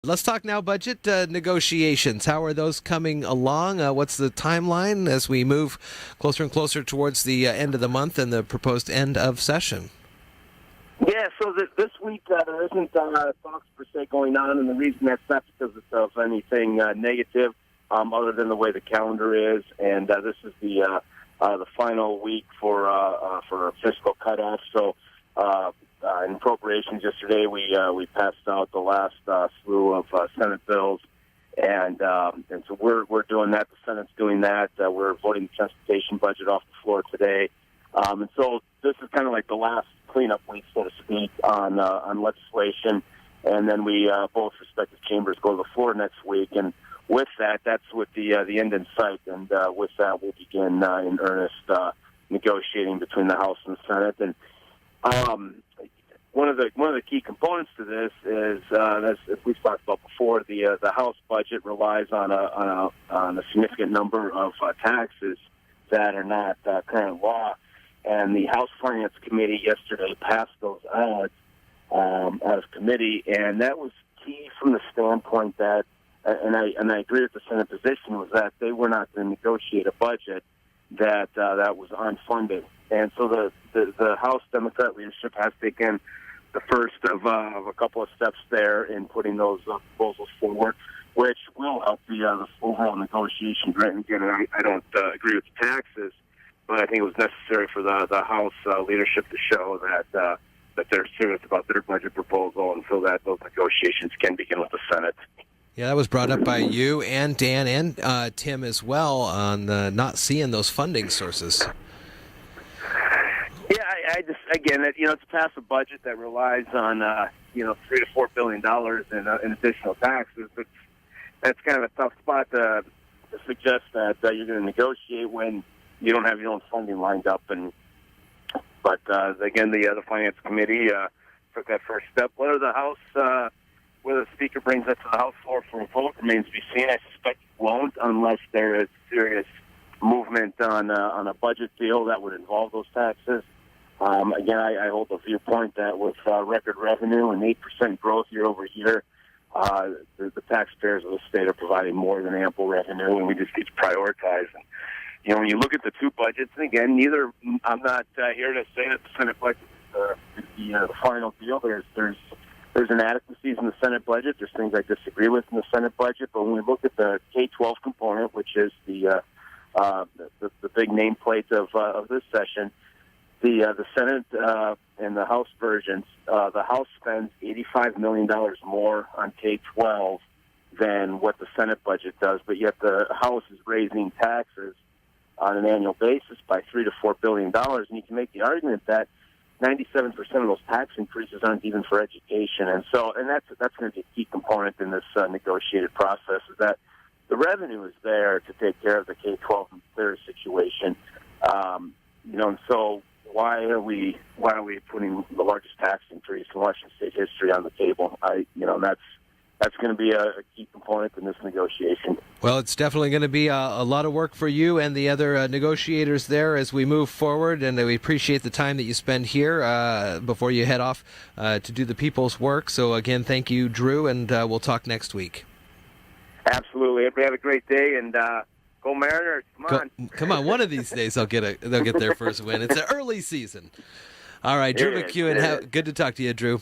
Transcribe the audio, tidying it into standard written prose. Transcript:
Let's talk now budget negotiations. How are those coming along? What's the timeline as we move closer and closer towards the end of the month and the proposed end of session? Yeah, so this week there isn't talks per se going on, and the reason that's not because of anything negative, other than the way the calendar is. And this is the final week for a fiscal cutoff. So in appropriations yesterday, we passed out the last slew of Senate bills, and so we're doing that. The Senate's doing that. We're voting the transportation budget off the floor today, and so this is kind of like the last cleanup week, so to speak, on legislation, and then we both respective chambers go to the floor next week, and with that, that's with the end in sight, and with that, we'll begin in earnest negotiating between the House and the Senate. And one of the key components to this is, as we've talked about before, the House budget relies on a significant number of taxes that are not current law. And the House Finance Committee yesterday passed those out as committee, and that was key from the standpoint that, and I agree with the Senate position, was that they were not going to negotiate a budget that was unfunded. And so the House Democrat leadership has taken the first of a couple of steps there in putting those proposals forward, which will help the overall negotiation. Right? And again, I don't agree with the taxes, but I think it was necessary for the House leadership to show that they're serious about their budget proposal, and so that those negotiations can begin with the Senate. Yeah, that was brought up by you and Dan and Tim as well on not seeing those funding sources. Yeah, I just, again, to pass a budget that relies on $3 to $4 billion in additional taxes, that's kind of a tough spot to suggest that you're going to negotiate when you don't have your own funding lined up. But again, the Finance Committee took that first step. Whether the Speaker brings that to the House floor for a vote remains to be seen. I suspect it won't, unless there is serious movement on a budget deal that would involve those taxes. Again, I hold the viewpoint that with record revenue and 8% growth year over year, the taxpayers of the state are providing more than ample revenue, and we just need to prioritize. And, when you look at the two budgets, and again, I'm not here to say that the Senate budget is the final deal. There's inadequacies in the Senate budget. There's things I disagree with in the Senate budget, but when we look at the K-12 component, which is the big nameplate of this session, the Senate and the House versions, the House spends $85 million more on K-12 than what the Senate budget does, but yet the House is raising taxes on an annual basis by $3 to $4 billion, and you can make the argument that 97% of those tax increases aren't even for education, and that's going to be a key component in this negotiated process. Is that the revenue is there to take care of the K-12 and clear situation, and so why are we putting the largest tax increase in Washington State history on the table? That's going to be a key component in this negotiation. Well, it's definitely going to be a lot of work for you and the other negotiators there as we move forward, and we appreciate the time that you spend here before you head off to do the people's work. So again, thank you, Drew, and we'll talk next week. Absolutely. Everybody have a great day, and go Mariners. Come on. One of these days they'll get their first win. It's an early season. All right, Drew MacEwen, good to talk to you, Drew.